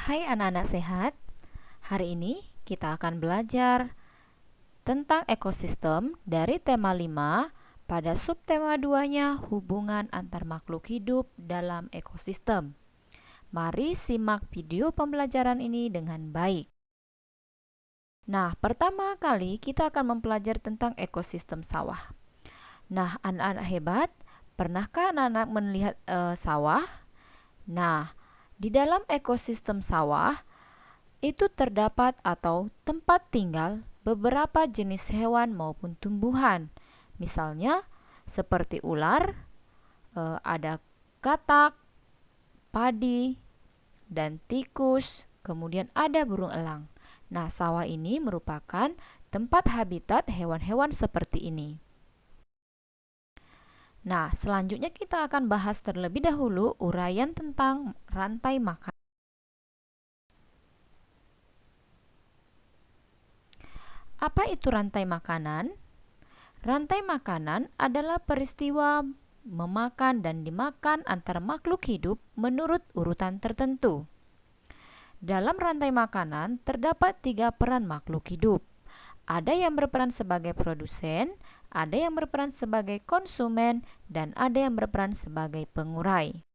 Hai anak-anak sehat, hari ini kita akan belajar tentang ekosistem dari tema 5 pada subtema 2-nya hubungan antar makhluk hidup dalam ekosistem. Mari simak video pembelajaran ini dengan baik. Nah, pertama kali kita akan mempelajari tentang ekosistem sawah. Nah, anak-anak hebat, pernahkah anak-anak melihat sawah? Nah, di dalam ekosistem sawah itu terdapat atau tempat tinggal beberapa jenis hewan maupun tumbuhan. Misalnya seperti ular, ada katak, padi, dan tikus, kemudian ada burung elang. Nah, sawah ini merupakan tempat habitat hewan-hewan seperti ini. Nah, selanjutnya kita akan bahas terlebih dahulu uraian tentang rantai makanan. Apa itu rantai makanan? Rantai makanan adalah peristiwa memakan dan dimakan antara makhluk hidup menurut urutan tertentu. Dalam rantai makanan terdapat 3 peran makhluk hidup. Ada yang berperan sebagai produsen, ada yang berperan sebagai konsumen, dan ada yang berperan sebagai pengurai.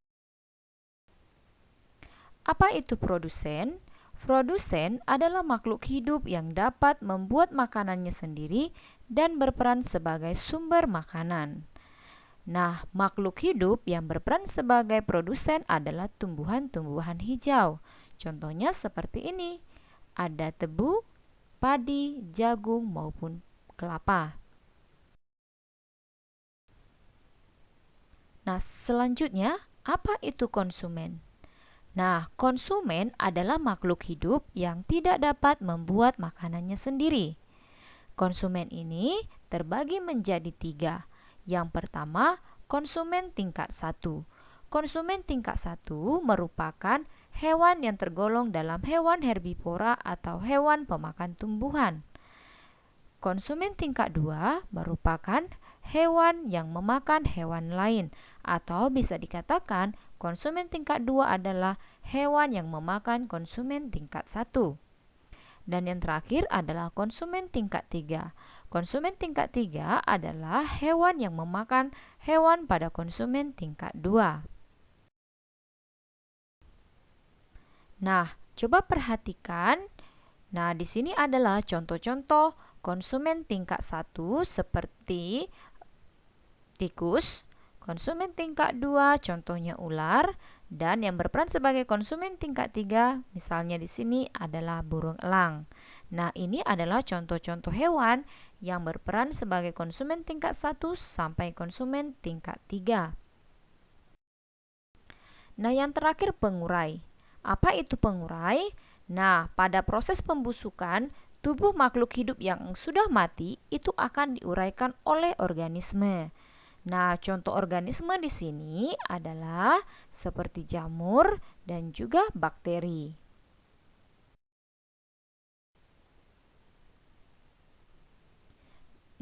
Apa itu produsen? Produsen adalah makhluk hidup yang dapat membuat makanannya sendiri dan berperan sebagai sumber makanan. Nah, makhluk hidup yang berperan sebagai produsen adalah tumbuhan-tumbuhan hijau. Contohnya seperti ini. Ada tebu, padi, jagung, maupun kelapa. Nah, selanjutnya, apa itu konsumen? Nah, konsumen adalah makhluk hidup yang tidak dapat membuat makanannya sendiri. Konsumen ini terbagi menjadi 3. Yang pertama, konsumen tingkat 1. Konsumen tingkat 1 merupakan hewan yang tergolong dalam hewan herbivora atau hewan pemakan tumbuhan. Konsumen tingkat 2 merupakan hewan yang memakan hewan lain, atau bisa dikatakan konsumen tingkat 2 adalah hewan yang memakan konsumen tingkat 1. Dan yang terakhir adalah konsumen tingkat 3. Konsumen tingkat 3 adalah hewan yang memakan hewan pada konsumen tingkat 2. Nah, coba perhatikan. Nah, di sini adalah contoh-contoh konsumen tingkat 1 seperti tikus, konsumen tingkat 2 contohnya ular, dan yang berperan sebagai konsumen tingkat 3 misalnya di sini adalah burung elang. Nah, ini adalah contoh-contoh hewan yang berperan sebagai konsumen tingkat 1 sampai konsumen tingkat 3. Nah, yang terakhir pengurai. Apa itu pengurai? Nah, pada proses pembusukan, tubuh makhluk hidup yang sudah mati itu akan diuraikan oleh organisme. Nah, contoh organisme di sini adalah seperti jamur dan juga bakteri.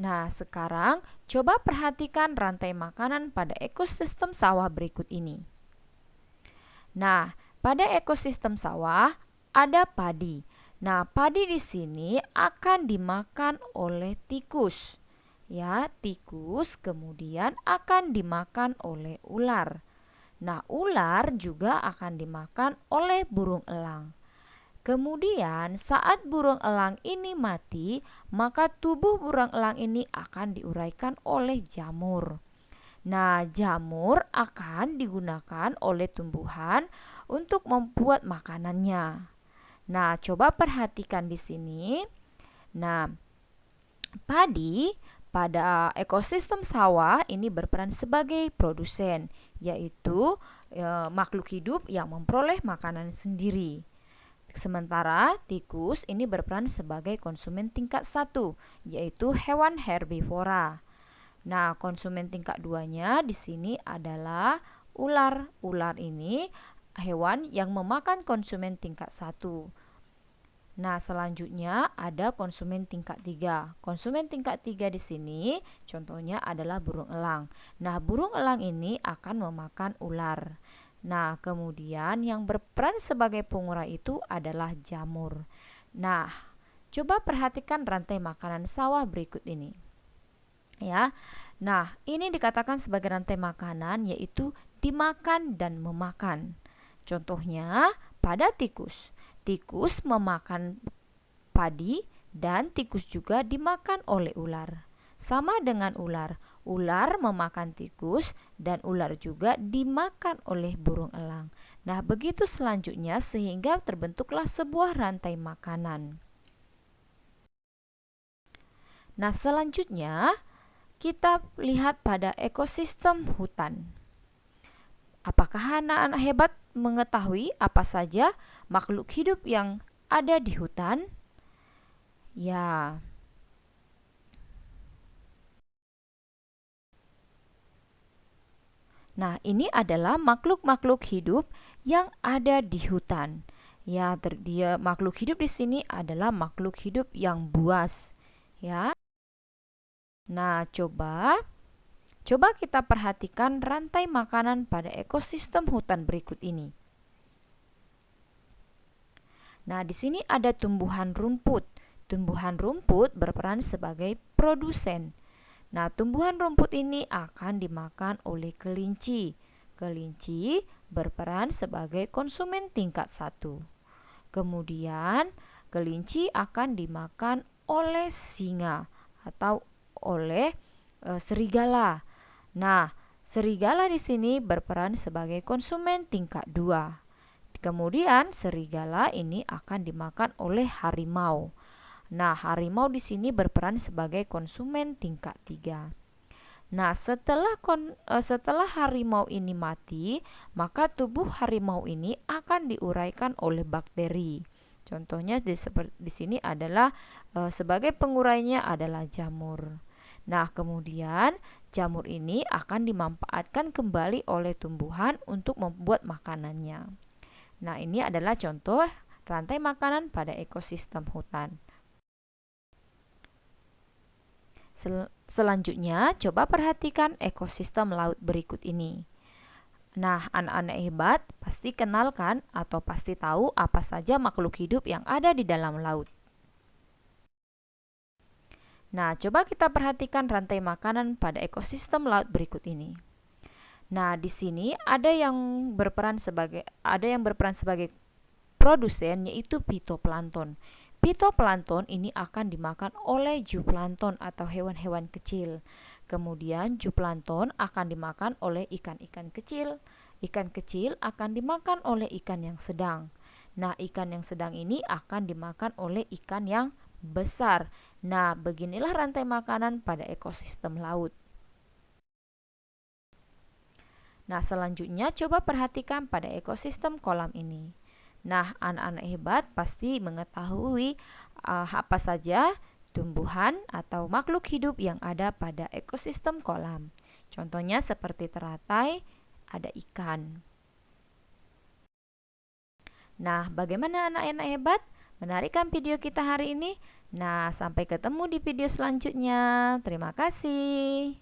Nah, sekarang coba perhatikan rantai makanan pada ekosistem sawah berikut ini. Nah, pada ekosistem sawah ada padi. Nah, padi di sini akan dimakan oleh tikus. Ya, tikus kemudian akan dimakan oleh ular. Nah, ular juga akan dimakan oleh burung elang. Kemudian, saat burung elang ini mati, maka tubuh burung elang ini akan diuraikan oleh jamur. Nah, jamur akan digunakan oleh tumbuhan untuk membuat makanannya. Nah, coba perhatikan di sini. Nah, padi pada ekosistem sawah ini berperan sebagai produsen, yaitu makhluk hidup yang memperoleh makanan sendiri. Sementara tikus ini berperan sebagai konsumen tingkat 1, yaitu hewan herbivora. Nah, konsumen tingkat 2-nya di sini adalah ular. Ular ini hewan yang memakan konsumen tingkat 1. Nah, selanjutnya ada konsumen tingkat 3. Konsumen tingkat 3 di sini contohnya adalah burung elang. Nah, burung elang ini akan memakan ular. Nah, kemudian yang berperan sebagai pengurai itu adalah jamur. Nah, coba perhatikan rantai makanan sawah berikut ini. Ya. Nah, ini dikatakan sebagai rantai makanan yaitu dimakan dan memakan. Contohnya pada tikus. Tikus memakan padi dan tikus juga dimakan oleh ular. Sama dengan ular, ular memakan tikus dan ular juga dimakan oleh burung elang. Nah, begitu selanjutnya sehingga terbentuklah sebuah rantai makanan. Nah, selanjutnya kita lihat pada ekosistem hutan. Apakah anak-anak hebat mengetahui apa saja makhluk hidup yang ada di hutan? Ya. Nah, ini adalah makhluk-makhluk hidup yang ada di hutan. Ya, dia makhluk hidup di sini adalah makhluk hidup yang buas. Ya. Nah, coba kita perhatikan rantai makanan pada ekosistem hutan berikut ini. Nah, di sini ada tumbuhan rumput. Tumbuhan rumput berperan sebagai produsen. Nah, tumbuhan rumput ini akan dimakan oleh kelinci. Kelinci berperan sebagai konsumen tingkat 1. Kemudian, kelinci akan dimakan oleh singa atau oleh serigala. Nah, serigala di sini berperan sebagai konsumen tingkat 2. Kemudian serigala ini akan dimakan oleh harimau. Nah, harimau di sini berperan sebagai konsumen tingkat 3. Nah, setelah harimau ini mati, maka tubuh harimau ini akan diuraikan oleh bakteri. Contohnya di sini adalah sebagai pengurainya adalah jamur. Nah, kemudian jamur ini akan dimanfaatkan kembali oleh tumbuhan untuk membuat makanannya. Nah, ini adalah contoh rantai makanan pada ekosistem hutan. Selanjutnya, coba perhatikan ekosistem laut berikut ini. Nah, anak-anak hebat pasti kenalkan atau pasti tahu apa saja makhluk hidup yang ada di dalam laut. Nah, coba kita perhatikan rantai makanan pada ekosistem laut berikut ini. Nah, di sini ada yang berperan sebagai produsen yaitu fitoplankton. Fitoplankton ini akan dimakan oleh zooplankton atau hewan-hewan kecil. Kemudian zooplankton akan dimakan oleh ikan-ikan kecil. Ikan kecil akan dimakan oleh ikan yang sedang. Nah, ikan yang sedang ini akan dimakan oleh ikan yang besar. Nah, beginilah rantai makanan pada ekosistem laut. Nah, selanjutnya coba perhatikan pada ekosistem kolam ini. Nah, anak-anak hebat pasti mengetahui apa saja tumbuhan atau makhluk hidup yang ada pada ekosistem kolam. Contohnya seperti teratai, ada ikan. Nah, bagaimana anak-anak hebat? Menarik kan video kita hari ini? Nah, sampai ketemu di video selanjutnya. Terima kasih.